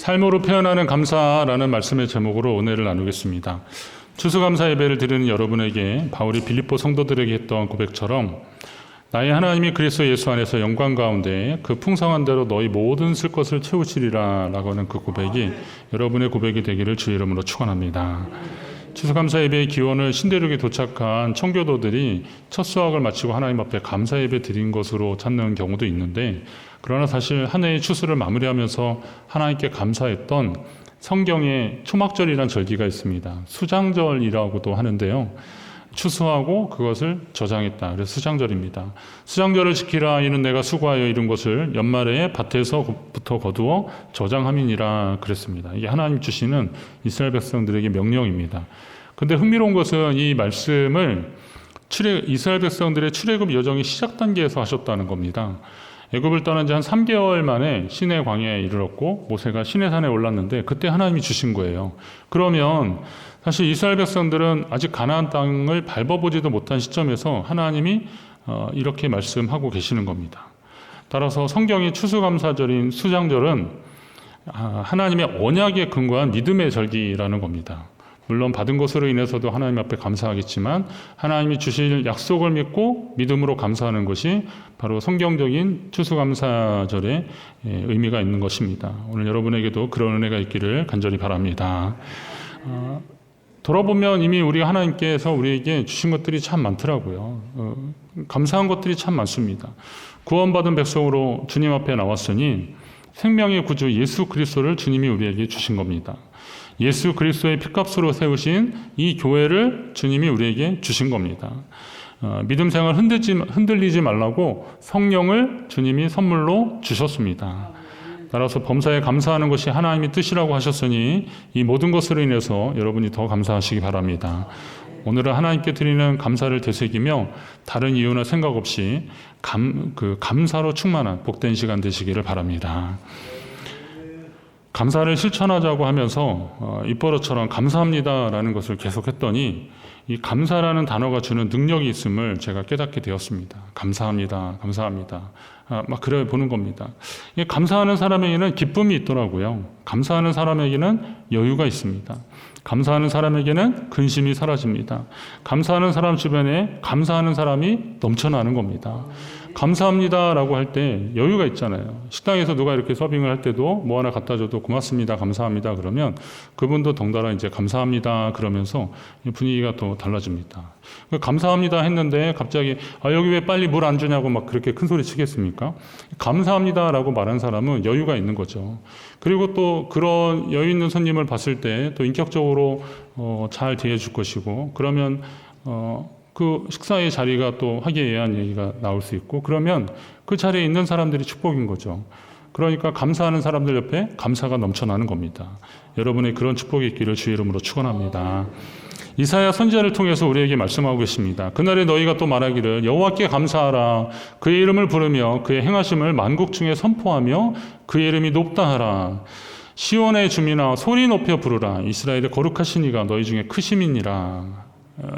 삶으로 표현하는 감사라는 말씀의 제목으로 은혜를 나누겠습니다. 추수감사 예배를 드리는 여러분에게 바울이 빌립보 성도들에게 했던 고백처럼 나의 하나님이 그리스도 예수 안에서 영광 가운데 그 풍성한 대로 너희 모든 쓸 것을 채우시리라 라고 하는 그 고백이 여러분의 고백이 되기를 주의 이름으로 축원합니다. 추수감사 예배의 기원을 신대륙에 도착한 청교도들이 첫 수확을 마치고 하나님 앞에 감사 예배 드린 것으로 찾는 경우도 있는데, 그러나 사실 한 해의 추수를 마무리하면서 하나님께 감사했던 성경의 초막절이라는 절기가 있습니다. 수장절이라고도 하는데요. 추수하고 그것을 저장했다. 그래서 수장절입니다. 수장절을 지키라 이는 내가 수고하여 이룬 것을 연말에 밭에서부터 거두어 저장함이니라 그랬습니다. 이게 하나님 주시는 이스라엘 백성들에게 명령입니다. 근데 흥미로운 것은 이 말씀을 이스라엘 백성들의 출애굽 여정이 시작 단계에서 하셨다는 겁니다. 애굽을 떠난 지 한 3개월 만에 시내 광야에 이르렀고 모세가 시내산에 올랐는데 그때 하나님이 주신 거예요. 그러면 사실 이스라엘 백성들은 아직 가나안 땅을 밟아보지도 못한 시점에서 하나님이 이렇게 말씀하고 계시는 겁니다. 따라서 성경의 추수감사절인 수장절은 하나님의 언약에 근거한 믿음의 절기라는 겁니다. 물론 받은 것으로 인해서도 하나님 앞에 감사하겠지만 하나님이 주실 약속을 믿고 믿음으로 감사하는 것이 바로 성경적인 추수감사절의 의미가 있는 것입니다. 오늘 여러분에게도 그런 은혜가 있기를 간절히 바랍니다. 돌아보면 이미 우리가 하나님께서 우리에게 주신 것들이 참 많더라고요. 감사한 것들이 참 많습니다. 구원받은 백성으로 주님 앞에 나왔으니 생명의 구주 예수 그리스도를 주님이 우리에게 주신 겁니다. 예수 그리스도의 피값으로 세우신 이 교회를 주님이 우리에게 주신 겁니다. 믿음 생활 흔들리지 말라고 성령을 주님이 선물로 주셨습니다. 따라서 범사에 감사하는 것이 하나님의 뜻이라고 하셨으니 이 모든 것으로 인해서 여러분이 더 감사하시기 바랍니다. 오늘은 하나님께 드리는 감사를 되새기며 다른 이유나 생각 없이 감사로 충만한 복된 시간 되시기를 바랍니다. 감사를 실천하자고 하면서 입버릇처럼 감사합니다라는 것을 계속했더니 이 감사라는 단어가 주는 능력이 있음을 제가 깨닫게 되었습니다. 감사합니다. 감사합니다. 막 그래 보는 겁니다. 감사하는 사람에게는 기쁨이 있더라고요. 감사하는 사람에게는 여유가 있습니다. 감사하는 사람에게는 근심이 사라집니다. 감사하는 사람 주변에 감사하는 사람이 넘쳐나는 겁니다. 감사합니다라고 할 때 여유가 있잖아요. 식당에서 누가 이렇게 서빙을 할 때도 뭐 하나 갖다 줘도 고맙습니다, 감사합니다 그러면 그분도 덩달아 이제 감사합니다 그러면서 분위기가 또 달라집니다. 감사합니다 했는데 갑자기 여기 왜 빨리 물 안 주냐고 막 그렇게 큰 소리 치겠습니까? 감사합니다라고 말한 사람은 여유가 있는 거죠. 그리고 또 그런 여유 있는 손님을 봤을 때 또 인격적으로 잘 대해줄 것이고, 그러면 그 식사의 자리가 또 화기애애한 얘기가 나올 수 있고, 그러면 그 자리에 있는 사람들이 축복인 거죠. 그러니까 감사하는 사람들 옆에 감사가 넘쳐나는 겁니다. 여러분의 그런 축복이 있기를 주의 이름으로 축원합니다. 이사야 선지자를 통해서 우리에게 말씀하고 계십니다. 그날에 너희가 또 말하기를 여호와께 감사하라. 그의 이름을 부르며 그의 행하심을 만국 중에 선포하며 그의 이름이 높다 하라. 시온의 주민아 소리 높여 부르라. 이스라엘의 거룩하신 이가 너희 중에 크심이니라.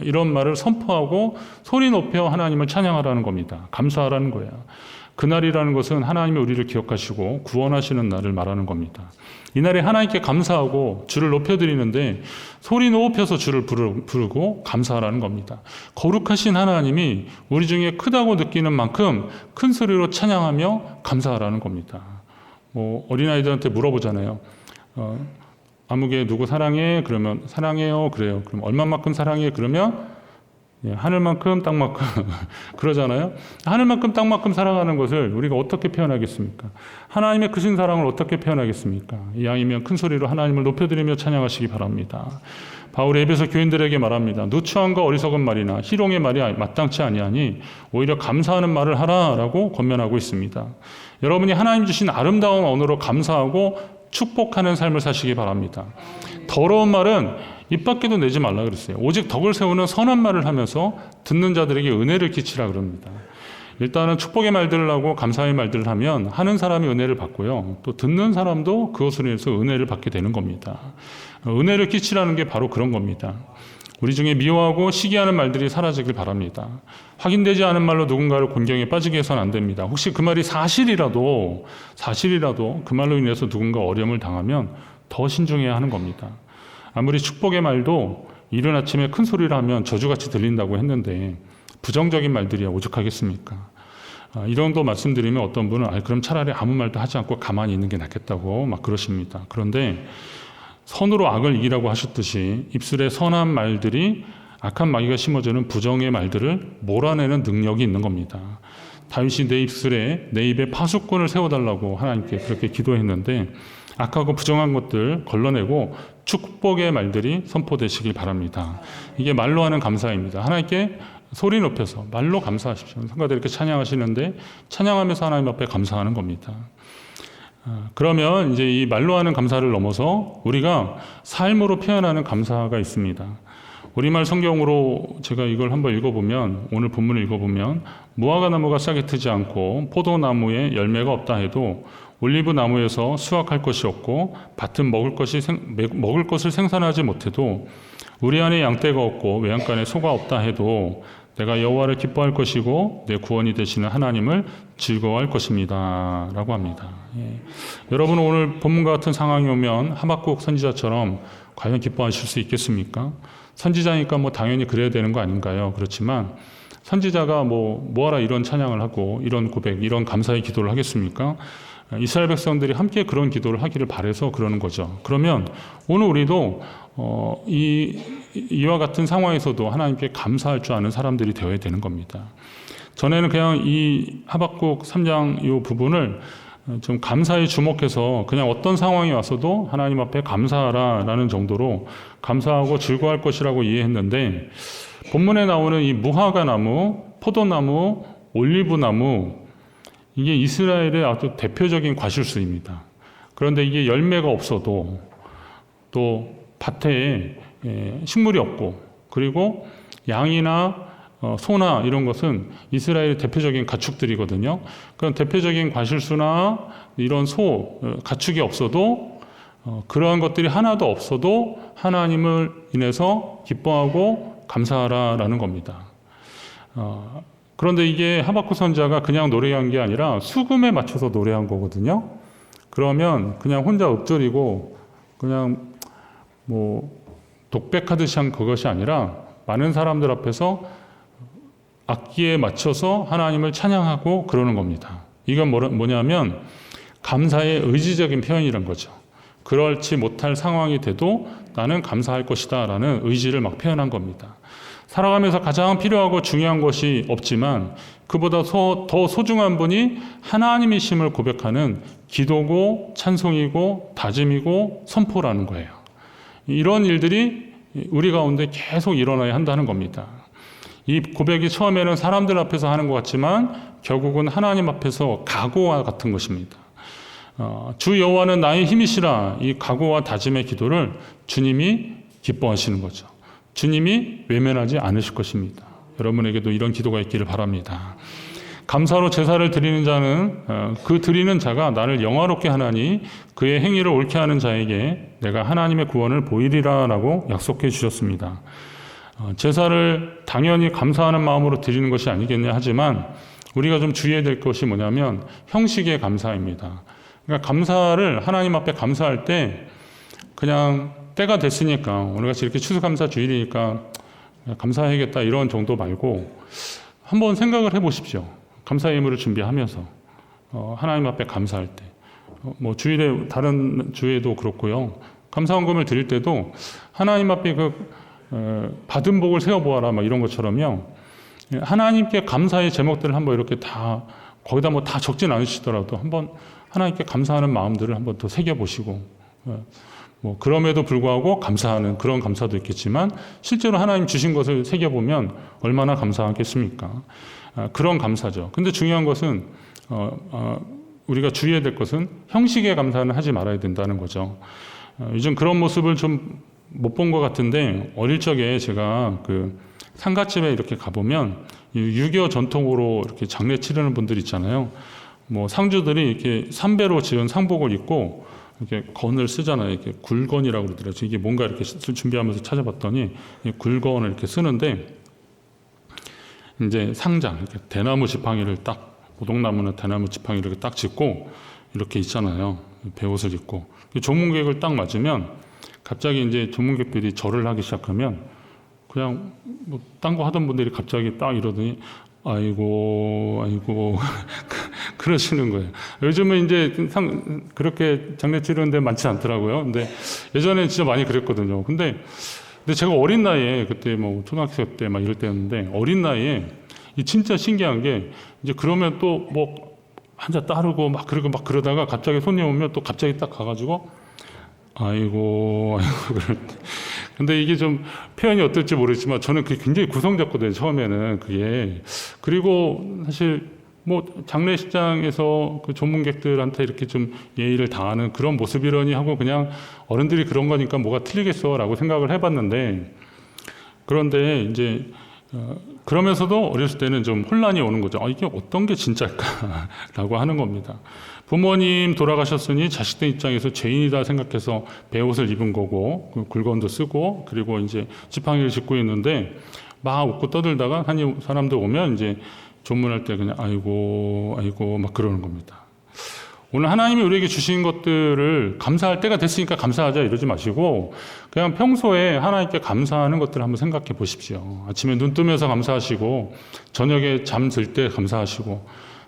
이런 말을 선포하고 소리 높여 하나님을 찬양하라는 겁니다. 감사하라는 거예요. 그날이라는 것은 하나님이 우리를 기억하시고 구원하시는 날을 말하는 겁니다. 이날에 하나님께 감사하고 주를 높여드리는데 소리 높여서 주를 부르고 감사하라는 겁니다. 거룩하신 하나님이 우리 중에 크다고 느끼는 만큼 큰 소리로 찬양하며 감사하라는 겁니다. 어린아이들한테 물어보잖아요. 아무개 누구 사랑해? 그러면 사랑해요. 그래요. 그럼 얼마만큼 사랑해? 그러면 하늘만큼 땅만큼 그러잖아요. 하늘만큼 땅만큼 사랑하는 것을 우리가 어떻게 표현하겠습니까? 하나님의 크신 사랑을 어떻게 표현하겠습니까? 이왕이면 큰 소리로 하나님을 높여드리며 찬양하시기 바랍니다. 바울이 에베소 교인들에게 말합니다. 누추함과 어리석은 말이나 희롱의 말이 마땅치 아니하니 오히려 감사하는 말을 하라라고 권면하고 있습니다. 여러분이 하나님 주신 아름다운 언어로 감사하고 축복하는 삶을 사시기 바랍니다. 더러운 말은 입 밖에도 내지 말라 그랬어요. 오직 덕을 세우는 선한 말을 하면서 듣는 자들에게 은혜를 끼치라 그럽니다. 일단은 축복의 말들을 하고 감사의 말들을 하면 하는 사람이 은혜를 받고요. 또 듣는 사람도 그것으로 인해서 은혜를 받게 되는 겁니다. 은혜를 끼치라는 게 바로 그런 겁니다. 우리 중에 미워하고 시기하는 말들이 사라지길 바랍니다. 확인되지 않은 말로 누군가를 곤경에 빠지게 해서는 안 됩니다. 혹시 그 말이 사실이라도 그 말로 인해서 누군가 어려움을 당하면 더 신중해야 하는 겁니다. 아무리 축복의 말도 이른 아침에 큰 소리를 하면 저주같이 들린다고 했는데 부정적인 말들이야 오죽하겠습니까? 이 정도 말씀드리면 어떤 분은 그럼 차라리 아무 말도 하지 않고 가만히 있는 게 낫겠다고 막 그러십니다. 그런데 선으로 악을 이기라고 하셨듯이 입술에 선한 말들이 악한 마귀가 심어주는 부정의 말들을 몰아내는 능력이 있는 겁니다. 다윗이 내 입에 파수꾼을 세워달라고 하나님께 그렇게 기도했는데 악하고 부정한 것들 걸러내고 축복의 말들이 선포되시길 바랍니다. 이게 말로 하는 감사입니다. 하나님께 소리 높여서 말로 감사하십시오. 성가대 이렇게 찬양하시는데 찬양하면서 하나님 앞에 감사하는 겁니다. 그러면 이제 이 말로 하는 감사를 넘어서 우리가 삶으로 표현하는 감사가 있습니다. 우리말 성경으로 제가 이걸 한번 읽어보면, 오늘 본문을 읽어보면, 무화과 나무가 싹이 트지 않고 포도나무에 열매가 없다 해도 올리브 나무에서 수확할 것이 없고 밭은 먹을 것을 생산하지 못해도 우리 안에 양떼가 없고 외양간에 소가 없다 해도 내가 여호와를 기뻐할 것이고 내 구원이 되시는 하나님을 즐거워할 것입니다 라고 합니다. 여러분 오늘 본문과 같은 상황이 오면 하박국 선지자처럼 과연 기뻐하실 수 있겠습니까? 선지자니까 당연히 그래야 되는 거 아닌가요? 그렇지만 선지자가 뭐하라 이런 찬양을 하고 이런 고백, 이런 감사의 기도를 하겠습니까? 이스라엘 백성들이 함께 그런 기도를 하기를 바라서 그러는 거죠. 그러면 오늘 우리도 이와 같은 상황에서도 하나님께 감사할 줄 아는 사람들이 되어야 되는 겁니다. 전에는 그냥 이 하박국 3장 이 부분을 좀 감사에 주목해서 그냥 어떤 상황이 왔어도 하나님 앞에 감사하라라는 정도로 감사하고 즐거워할 것이라고 이해했는데 본문에 나오는 이 무화과 나무, 포도나무, 올리브나무 이게 이스라엘의 아주 대표적인 과실수입니다. 그런데 이게 열매가 없어도 또 밭에 식물이 없고 그리고 양이나 소나 이런 것은 이스라엘의 대표적인 가축들이거든요. 그런 대표적인 과실수나 이런 가축이 없어도 그러한 것들이 하나도 없어도 하나님을 인해서 기뻐하고 감사하라라는 겁니다. 그런데 이게 하박국 선지자가 그냥 노래한 게 아니라 수금에 맞춰서 노래한 거거든요. 그러면 그냥 혼자 읊조리고 그냥 독백하듯이 한 그것이 아니라 많은 사람들 앞에서 악기에 맞춰서 하나님을 찬양하고 그러는 겁니다. 이건 뭐냐면 감사의 의지적인 표현이란 거죠. 그렇지 못할 상황이 돼도 나는 감사할 것이다 라는 의지를 막 표현한 겁니다. 살아가면서 가장 필요하고 중요한 것이 없지만 그보다 더 소중한 분이 하나님이심을 고백하는 기도고 찬송이고 다짐이고 선포라는 거예요. 이런 일들이 우리 가운데 계속 일어나야 한다는 겁니다. 이 고백이 처음에는 사람들 앞에서 하는 것 같지만 결국은 하나님 앞에서 각오와 같은 것입니다. 주 여호와는 나의 힘이시라 이 각오와 다짐의 기도를 주님이 기뻐하시는 거죠. 주님이 외면하지 않으실 것입니다. 여러분에게도 이런 기도가 있기를 바랍니다. 감사로 제사를 드리는 자는 그 드리는 자가 나를 영화롭게 하나니 그의 행위를 옳게 하는 자에게 내가 하나님의 구원을 보이리라 라고 약속해 주셨습니다. 제사를 당연히 감사하는 마음으로 드리는 것이 아니겠냐 하지만 우리가 좀 주의해야 될 것이 뭐냐면 형식의 감사입니다. 그러니까 감사를 하나님 앞에 감사할 때 그냥 때가 됐으니까 오늘같이 이렇게 추수감사 주일이니까 감사해야겠다 이런 정도 말고 한번 생각을 해보십시오. 감사 예물을 준비하면서 하나님 앞에 감사할 때 주일에 다른 주에도 그렇고요. 감사헌금을 드릴 때도 하나님 앞에 받은 복을 세어보아라 이런 것처럼요. 하나님께 감사의 제목들을 한번 이렇게 다 거기다 다 적진 않으시더라도 한번 하나님께 감사하는 마음들을 한번 더 새겨보시고 그럼에도 불구하고 감사하는 그런 감사도 있겠지만 실제로 하나님 주신 것을 새겨보면 얼마나 감사하겠습니까? 그런 감사죠. 근데 중요한 것은 우리가 주의해야 될 것은 형식의 감사는 하지 말아야 된다는 거죠. 요즘 그런 모습을 좀 못 본 것 같은데 어릴 적에 제가 상가집에 이렇게 가보면 유교 전통으로 이렇게 장례 치르는 분들 있잖아요. 상주들이 이렇게 삼배로 지은 상복을 입고 이렇게 건을 쓰잖아요. 이렇게 굴건이라고 그러더라고요. 이게 뭔가 이렇게 준비하면서 찾아봤더니 이 굴건을 이렇게 쓰는데 이제 상장, 이렇게 대나무 지팡이를 딱, 오동나무는 대나무 지팡이를 딱 짚고 이렇게 있잖아요. 배옷을 입고. 조문객을 딱 맞으면 갑자기 이제 조문객들이 절을 하기 시작하면 그냥 뭐 딴 거 하던 분들이 갑자기 딱 이러더니 아이고 그러시는 거예요. 요즘은 이제 그렇게 장례 치르는 데 많지 않더라고요. 근데 예전에 진짜 많이 그랬거든요. 근데 제가 어린 나이에 그때 뭐 초등학생 때 막 이럴 때였는데 어린 나이에 이 진짜 신기한 게 이제 그러면 또 뭐 한자 따르고 막 그러고 막 그러다가 갑자기 손님 오면 또 갑자기 딱 가가지고 아이고 그럴 때. 근데 이게 좀 표현이 어떨지 모르겠지만 저는 그게 굉장히 구성졌거든요. 처음에는 그게. 그리고 사실 뭐 장례식장에서 그 조문객들한테 이렇게 좀 예의를 다하는 그런 모습이려니 하고 그냥 어른들이 그런 거니까 뭐가 틀리겠어라고 생각을 해봤는데 그런데 이제 그러면서도 어렸을 때는 좀 혼란이 오는 거죠. 이게 어떤 게 진짜일까라고 하는 겁니다. 부모님 돌아가셨으니 자식들 입장에서 죄인이다 생각해서 배옷을 입은 거고 굴건도 쓰고 그리고 이제 지팡이를 짚고 있는데 막 웃고 떠들다가 한 사람들 오면 이제 조문할 때 그냥 아이고 막 그러는 겁니다. 오늘 하나님이 우리에게 주신 것들을 감사할 때가 됐으니까 감사하자 이러지 마시고 그냥 평소에 하나님께 감사하는 것들을 한번 생각해 보십시오. 아침에 눈 뜨면서 감사하시고 저녁에 잠 들 때 감사하시고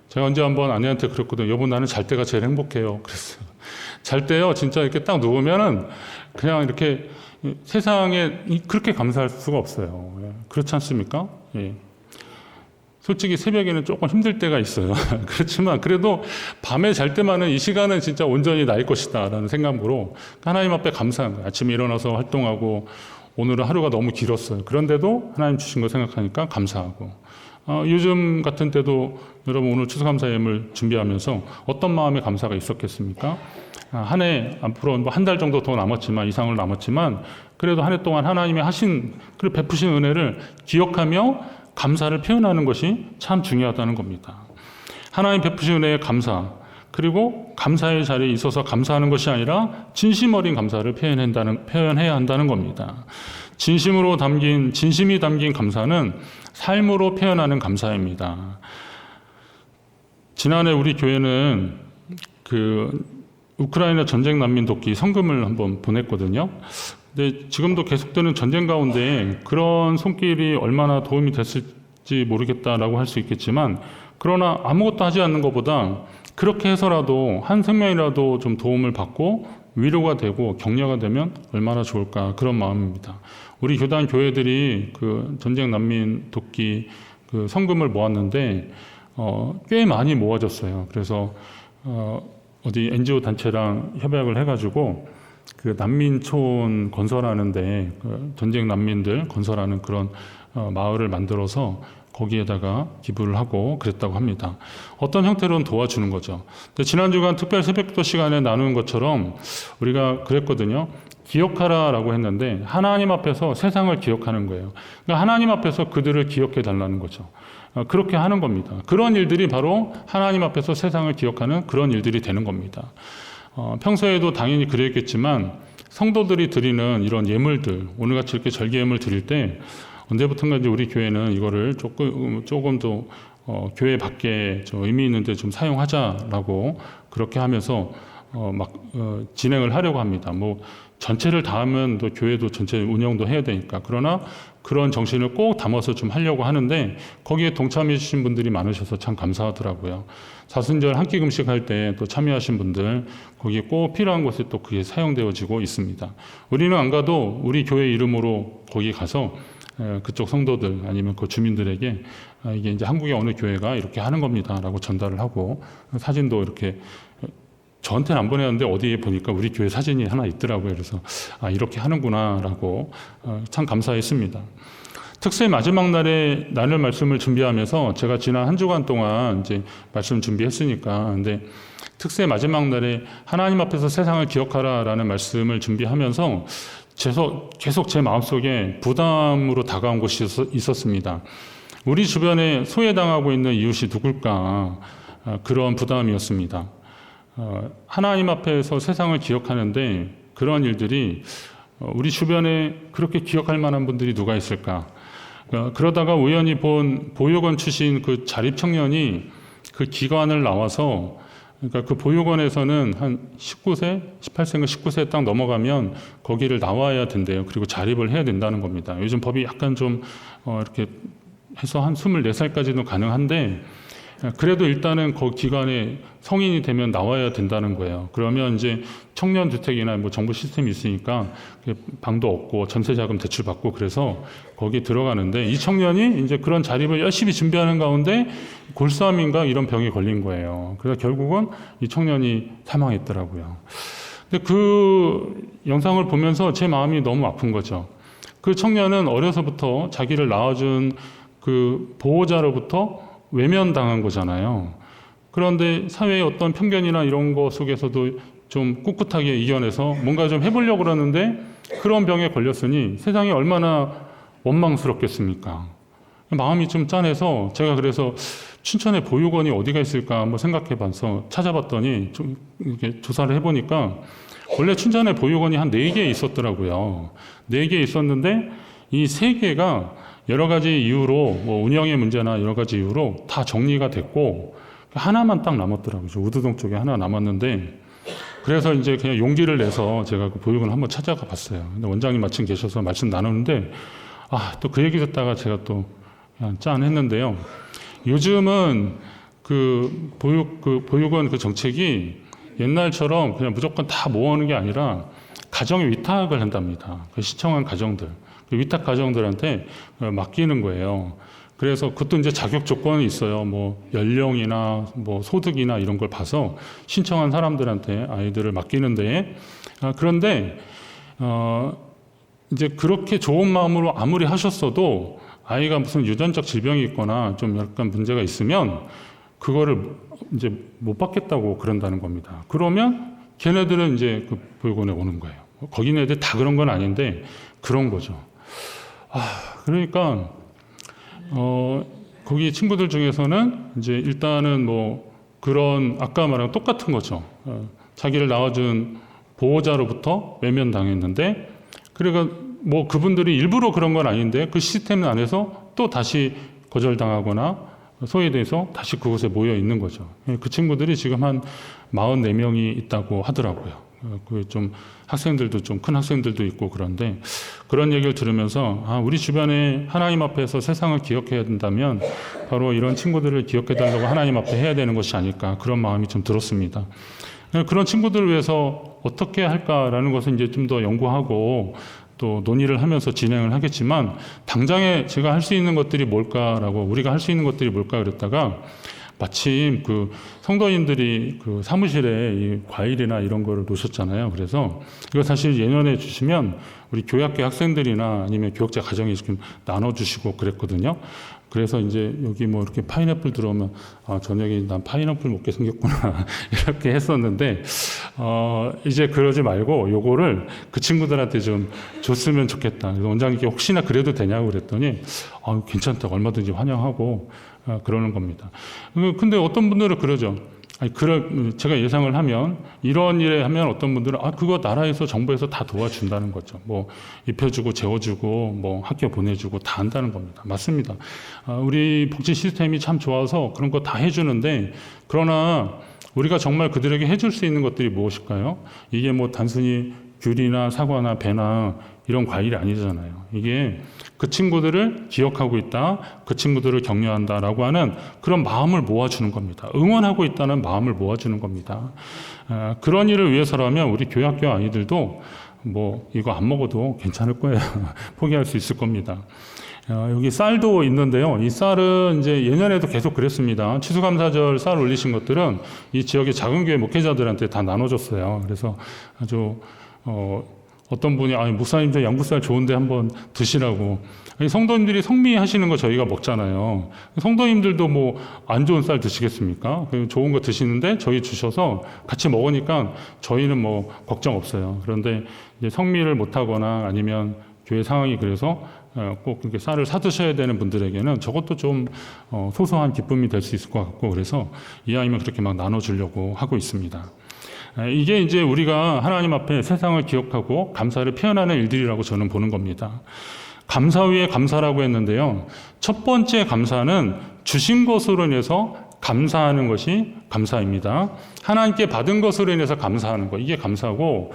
제가 언제 한번 아내한테 그랬거든요. 여보 나는 잘 때가 제일 행복해요. 그랬어요. 잘 때요 진짜 이렇게 딱 누우면은 그냥 이렇게 세상에 그렇게 감사할 수가 없어요. 그렇지 않습니까? 예. 솔직히 새벽에는 조금 힘들 때가 있어요. 그렇지만 그래도 밤에 잘 때만은 이 시간은 진짜 온전히 나의 것이다 라는 생각으로 하나님 앞에 감사한 거예요. 아침에 일어나서 활동하고 오늘은 하루가 너무 길었어요. 그런데도 하나님 주신 거 생각하니까 감사하고 요즘 같은 때도 여러분 오늘 추수감사 예물 준비하면서 어떤 마음의 감사가 있었겠습니까? 한 해 앞으로 뭐 한 달 정도 더 남았지만 이상을 남았지만 그래도 한 해 동안 하나님이 하신 그리고 베푸신 은혜를 기억하며 감사를 표현하는 것이 참 중요하다는 겁니다. 하나님 베푸신 은혜에 감사 그리고 감사의 자리에 있어서 감사하는 것이 아니라 진심 어린 감사를 표현해야 한다는 겁니다. 진심이 담긴 감사는 삶으로 표현하는 감사입니다. 지난해 우리 교회는 그 우크라이나 전쟁 난민 돕기 성금을 한번 보냈거든요. 근데 지금도 계속되는 전쟁 가운데 그런 손길이 얼마나 도움이 됐을지 모르겠다라고 할 수 있겠지만 그러나 아무것도 하지 않는 것보다 그렇게 해서라도 한 생명이라도 좀 도움을 받고 위로가 되고 격려가 되면 얼마나 좋을까 그런 마음입니다. 우리 교단 교회들이 그 전쟁 난민 돕기 그 성금을 모았는데 꽤 많이 모아졌어요. 그래서 어디 NGO 단체랑 협약을 해가지고 그 난민촌 건설하는데 그 전쟁 난민들 건설하는 그런 마을을 만들어서 거기에다가 기부를 하고 그랬다고 합니다. 어떤 형태로는 도와주는 거죠. 근데 지난 주간 특별 새벽기도 시간에 나누는 것처럼 우리가 그랬거든요. 기억하라라고 했는데 하나님 앞에서 세상을 기억하는 거예요. 그러니까 하나님 앞에서 그들을 기억해 달라는 거죠. 그렇게 하는 겁니다. 그런 일들이 바로 하나님 앞에서 세상을 기억하는 그런 일들이 되는 겁니다. 평소에도 당연히 그랬겠지만 성도들이 드리는 이런 예물들 오늘같이 이렇게 절개 예물 드릴 때 언제부턴가 이제 우리 교회는 이거를 조금 더 교회 밖에 좀 의미 있는데 좀 사용하자라고 그렇게 하면서 진행을 하려고 합니다. 뭐 전체를 다 하면 또 교회도 전체 운영도 해야 되니까 그러나 그런 정신을 꼭 담아서 좀 하려고 하는데 거기에 동참해 주신 분들이 많으셔서 참 감사하더라고요. 사순절 한 끼 금식할 때 또 참여하신 분들 거기에 꼭 필요한 곳에 또 그게 사용되어지고 있습니다. 우리는 안 가도 우리 교회 이름으로 거기 가서 그쪽 성도들 아니면 그 주민들에게 이게 이제 한국의 어느 교회가 이렇게 하는 겁니다라고 전달을 하고 사진도 이렇게 저한테는 안 보내는데 어디에 보니까 우리 교회 사진이 하나 있더라고요. 그래서 이렇게 하는구나라고 참 감사했습니다. 특세 마지막 날에 나눌 말씀을 준비하면서 제가 지난 한 주간 동안 이제 말씀 준비했으니까 근데 특세 마지막 날에 하나님 앞에서 세상을 기억하라라는 말씀을 준비하면서 계속 제 마음속에 부담으로 다가온 것이 있었습니다. 우리 주변에 소외당하고 있는 이웃이 누굴까 그런 부담이었습니다. 하나님 앞에서 세상을 기억하는데 그런 일들이 우리 주변에 그렇게 기억할 만한 분들이 누가 있을까? 그러다가 우연히 본 보육원 출신 그 자립 청년이 그 기관을 나와서, 그러니까 그 보육원에서는 한 19세, 18세인가 19세 딱 넘어가면 거기를 나와야 된대요. 그리고 자립을 해야 된다는 겁니다. 요즘 법이 약간 좀 이렇게 해서 한 24살까지는 가능한데, 그래도 일단은 그 기관에 성인이 되면 나와야 된다는 거예요. 그러면 이제 청년주택이나 뭐 정부 시스템이 있으니까 방도 없고 전세자금 대출받고 그래서 거기 들어가는데, 이 청년이 이제 그런 자립을 열심히 준비하는 가운데 골수암인가 이런 병에 걸린 거예요. 그래서 결국은 이 청년이 사망했더라고요. 근데 그 영상을 보면서 제 마음이 너무 아픈 거죠. 그 청년은 어려서부터 자기를 낳아준 그 보호자로부터 외면당한 거잖아요. 그런데 사회의 어떤 편견이나 이런 거 속에서도 좀 꿋꿋하게 이겨내서 뭔가 좀 해보려고 그러는데 그런 병에 걸렸으니 세상이 얼마나 원망스럽겠습니까? 마음이 좀 짠해서 제가 그래서 춘천에 보육원이 어디가 있을까 한번 생각해 봐서 찾아봤더니 좀 이렇게 조사를 해보니까 원래 춘천에 보육원이 한 4개 있었더라고요. 4개 있었는데 이 3개가 여러 가지 이유로 뭐 운영의 문제나 여러 가지 이유로 다 정리가 됐고 하나만 딱 남았더라고요. 우두동 쪽에 하나 남았는데, 그래서 이제 그냥 용기를 내서 제가 그 보육원 한번 찾아가 봤어요. 근데 원장님 마침 계셔서 말씀 나누는데 또 그 얘기 듣다가 제가 또 그냥 짠 했는데요. 요즘은 그 보육원 그 정책이 옛날처럼 그냥 무조건 다 모으는 게 아니라 가정에 위탁을 한답니다. 그 시청한 가정들. 위탁 가정들한테 맡기는 거예요. 그래서 그것도 이제 자격 조건이 있어요. 뭐 연령이나 뭐 소득이나 이런 걸 봐서 신청한 사람들한테 아이들을 맡기는데, 그런데 이제 그렇게 좋은 마음으로 아무리 하셨어도 아이가 무슨 유전적 질병이 있거나 좀 약간 문제가 있으면 그거를 이제 못 받겠다고 그런다는 겁니다. 그러면 걔네들은 이제 그 보육원에 오는 거예요. 거기 애들 다 그런 건 아닌데 그런 거죠. 그러니까 거기 친구들 중에서는 이제 일단은 뭐 그런 아까 말한 똑같은 거죠. 자기를 낳아준 보호자로부터 외면당했는데, 그러니까 뭐 그분들이 일부러 그런 건 아닌데 그 시스템 안에서 또 다시 거절당하거나 소외돼서 다시 그곳에 모여 있는 거죠. 그 친구들이 지금 한 44명이 있다고 하더라고요. 그 좀 학생들도 좀 큰 학생들도 있고 그런데, 그런 얘기를 들으면서 우리 주변에 하나님 앞에서 세상을 기억해야 된다면 바로 이런 친구들을 기억해 달라고 하나님 앞에 해야 되는 것이 아닐까, 그런 마음이 좀 들었습니다. 그런 친구들을 위해서 어떻게 할까라는 것을 이제 좀 더 연구하고 또 논의를 하면서 진행을 하겠지만, 당장에 제가 할 수 있는 것들이 뭘까라고, 우리가 할 수 있는 것들이 뭘까 그랬다가 마침 그 성도님들이 그 사무실에 이 과일이나 이런 거를 놓으셨잖아요. 그래서 이거 사실 예년에 주시면 우리 교학교 학생들이나 아니면 교육자 가정에 지금 나눠주시고 그랬거든요. 그래서 이제 여기 뭐 이렇게 파인애플 들어오면 저녁에 난 파인애플 먹게 생겼구나 이렇게 했었는데, 이제 그러지 말고 요거를 그 친구들한테 좀 줬으면 좋겠다. 그래서 원장님께 혹시나 그래도 되냐고 그랬더니 괜찮다, 얼마든지 환영하고 그러는 겁니다. 근데 어떤 분들은 그러죠. 제가 예상을 하면 이런 일에 하면 어떤 분들은 그거 나라에서 정부에서 다 도와준다는 거죠. 뭐 입혀주고 재워주고 뭐 학교 보내주고 다 한다는 겁니다. 맞습니다. 우리 복지 시스템이 참 좋아서 그런 거 다 해주는데, 그러나 우리가 정말 그들에게 해줄 수 있는 것들이 무엇일까요? 이게 뭐 단순히 귤이나 사과나 배나 이런 과일이 아니잖아요. 이게 그 친구들을 기억하고 있다, 그 친구들을 격려한다라고 하는 그런 마음을 모아주는 겁니다. 응원하고 있다는 마음을 모아주는 겁니다. 그런 일을 위해서라면 우리 교학교 아이들도 뭐 이거 안 먹어도 괜찮을 거예요. 포기할 수 있을 겁니다. 여기 쌀도 있는데요. 이 쌀은 이제 예년에도 계속 그랬습니다. 추수감사절 쌀 올리신 것들은 이 지역의 작은 교회 목회자들한테 다 나눠줬어요. 그래서 아주 어떤 분이 목사님 저 양구쌀 좋은데 한번 드시라고. 성도님들이 성미하시는 거 저희가 먹잖아요. 성도님들도 뭐 안 좋은 쌀 드시겠습니까? 좋은 거 드시는데 저희 주셔서 같이 먹으니까 저희는 뭐 걱정 없어요. 그런데 이제 성미를 못하거나 아니면 교회 상황이 그래서 꼭 이렇게 쌀을 사 드셔야 되는 분들에게는 저것도 좀 소소한 기쁨이 될 수 있을 것 같고, 그래서 이왕이면 그렇게 막 나눠주려고 하고 있습니다. 이게 이제 우리가 하나님 앞에 세상을 기억하고 감사를 표현하는 일들이라고 저는 보는 겁니다. 감사 위에 감사라고 했는데요. 첫 번째 감사는 주신 것으로 인해서 감사하는 것이 감사입니다. 하나님께 받은 것으로 인해서 감사하는 것, 이게 감사고,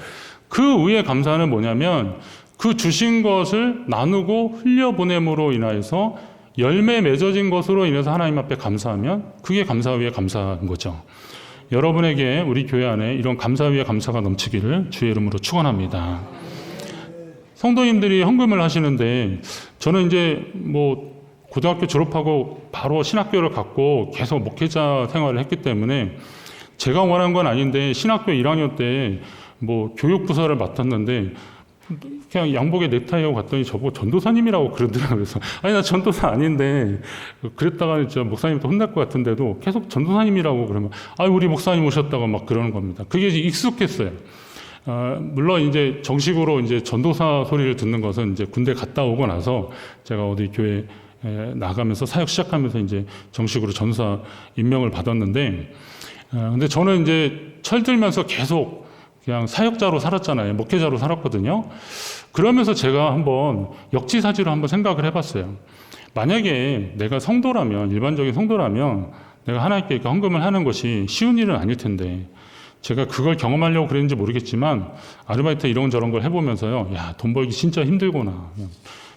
그 위에 감사는 뭐냐면 그 주신 것을 나누고 흘려보냄으로 인하여서 열매 맺어진 것으로 인해서 하나님 앞에 감사하면 그게 감사 위에 감사인 거죠. 여러분에게 우리 교회 안에 이런 감사 위에 감사가 넘치기를 주의 이름으로 축원합니다. 성도님들이 헌금을 하시는데 저는 이제 뭐 고등학교 졸업하고 바로 신학교를 갔고 계속 목회자 생활을 했기 때문에 제가 원한 건 아닌데 신학교 1학년 때 뭐 교육부서를 맡았는데 그냥 양복에 넥타이하고 갔더니 저보고 전도사님이라고 그러더라고요. 그래서 아니 나 전도사 아닌데 그랬다가 저 목사님도 혼날 것 같은데도 계속 전도사님이라고 그러면 아 우리 목사님 오셨다고 막 그러는 겁니다. 그게 익숙했어요. 물론 이제 정식으로 이제 전도사 소리를 듣는 것은 이제 군대 갔다 오고 나서 제가 어디 교회 나가면서 사역 시작하면서 이제 정식으로 전도사 임명을 받았는데 근데 저는 이제 철들면서 계속 그냥 사역자로 살았잖아요. 목회자로 살았거든요. 그러면서 제가 한번 역지사지로 한번 생각을 해봤어요. 만약에 내가 성도라면, 일반적인 성도라면 내가 하나님께 이렇게 헌금을 하는 것이 쉬운 일은 아닐 텐데 제가 그걸 경험하려고 그랬는지 모르겠지만 아르바이트 이런저런 걸 해보면서요. 야, 돈 벌기 진짜 힘들구나.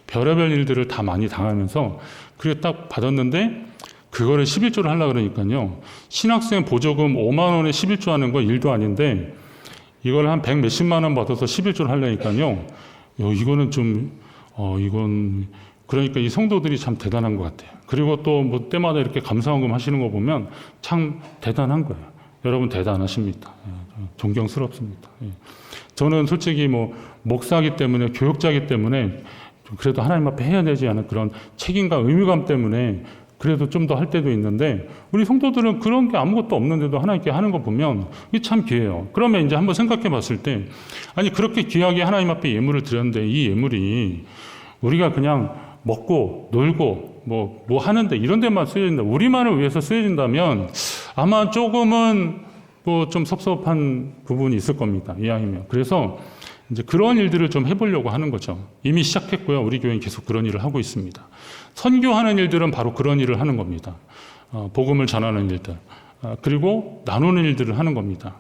별의별 일들을 다 많이 당하면서 그게 딱 받았는데 그거를 11조를 하려고 그러니까요. 신학생 보조금 5만 원에 11조 하는 건 일도 아닌데 이걸 한 100 몇십만 원 받아서 11조를 하려니까요. 이거는 좀, 이건, 그러니까 이 성도들이 참 대단한 것 같아요. 그리고 또 뭐 때마다 이렇게 감사헌금 하시는 거 보면 참 대단한 거예요. 여러분 대단하십니다. 존경스럽습니다. 저는 솔직히 뭐 목사이기 때문에, 교육자이기 때문에 그래도 하나님 앞에 해야 되지 않은 그런 책임과 의무감 때문에 그래도 좀 더 할 때도 있는데 우리 성도들은 그런 게 아무것도 없는데도 하나님께 하는 거 보면 이게 참 귀해요. 그러면 이제 한번 생각해 봤을 때 아니 그렇게 귀하게 하나님 앞에 예물을 드렸는데 이 예물이 우리가 그냥 먹고 놀고 뭐 하는데 이런 데만 쓰여진다. 우리만을 위해서 쓰여진다면 아마 조금은 뭐 좀 섭섭한 부분이 있을 겁니다. 이왕이면. 그래서 이제 그런 일들을 좀 해보려고 하는 거죠. 이미 시작했고요. 우리 교회는 계속 그런 일을 하고 있습니다. 선교하는 일들은 바로 그런 일을 하는 겁니다. 복음을 전하는 일들. 그리고 나누는 일들을 하는 겁니다.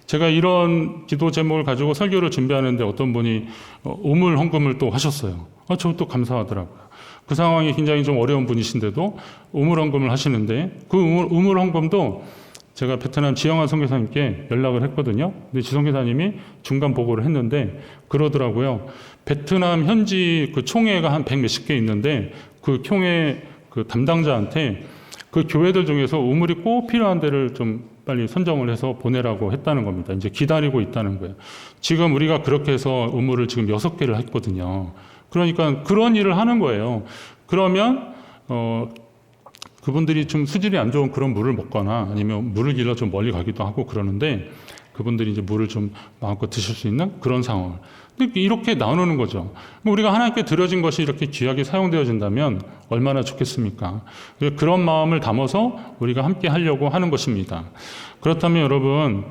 제가 이런 기도 제목을 가지고 설교를 준비하는데 어떤 분이 우물 헌금을 또 하셨어요. 저 또 감사하더라고요. 그 상황이 굉장히 좀 어려운 분이신데도 우물 헌금을 하시는데 그 우물 헌금도 제가 베트남 지영환 선교사님께 연락을 했거든요. 근데 지 선교사님이 중간 보고를 했는데 그러더라고요. 베트남 현지 그 총회가 한 100 몇십 개 있는데 그 총회 그 담당자한테 그 교회들 중에서 우물이 꼭 필요한 데를 좀 빨리 선정을 해서 보내라고 했다는 겁니다. 이제 기다리고 있다는 거예요. 지금 우리가 그렇게 해서 우물을 지금 6개를 했거든요. 그러니까 그런 일을 하는 거예요. 그러면 그분들이 좀 수질이 안 좋은 그런 물을 먹거나 아니면 물을 길러 좀 멀리 가기도 하고 그러는데 그분들이 이제 물을 좀 마음껏 드실 수 있는 그런 상황을 이렇게 나누는 거죠. 우리가 하나님께 드려진 것이 이렇게 귀하게 사용되어진다면 얼마나 좋겠습니까? 그런 마음을 담아서 우리가 함께 하려고 하는 것입니다. 그렇다면 여러분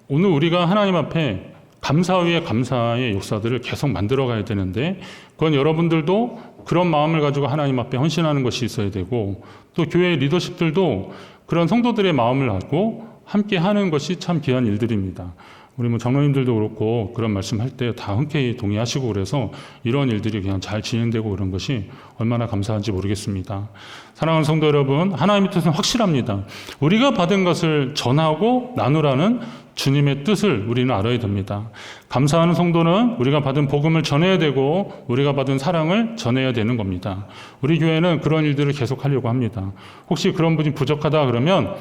오늘 우리가 하나님 앞에 감사 위에 감사의 역사들을 계속 만들어 가야 되는데 그건 여러분들도 그런 마음을 가지고 하나님 앞에 헌신하는 것이 있어야 되고 또 교회 리더십들도 그런 성도들의 마음을 갖고 함께 하는 것이 참 귀한 일들입니다. 우리 뭐 장로님들도 그렇고 그런 말씀할 때 다 흔쾌히 동의하시고 그래서 이런 일들이 그냥 잘 진행되고 그런 것이 얼마나 감사한지 모르겠습니다. 사랑하는 성도 여러분, 하나님의 뜻은 확실합니다. 우리가 받은 것을 전하고 나누라는 주님의 뜻을 우리는 알아야 됩니다. 감사하는 성도는 우리가 받은 복음을 전해야 되고 우리가 받은 사랑을 전해야 되는 겁니다. 우리 교회는 그런 일들을 계속 하려고 합니다. 혹시 그런 분이 부족하다 그러면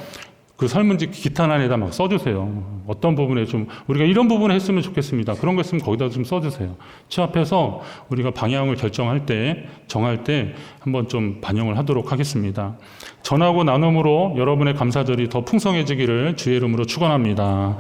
그 설문지 기탄 안에다 막 써주세요. 어떤 부분에 좀 우리가 이런 부분에 했으면 좋겠습니다. 그런 거 있으면 거기다 좀 써주세요. 취합해서 우리가 방향을 결정할 때 정할 때 한번 좀 반영을 하도록 하겠습니다. 전하고 나눔으로 여러분의 감사절이 더 풍성해지기를 주의 이름으로 축원합니다.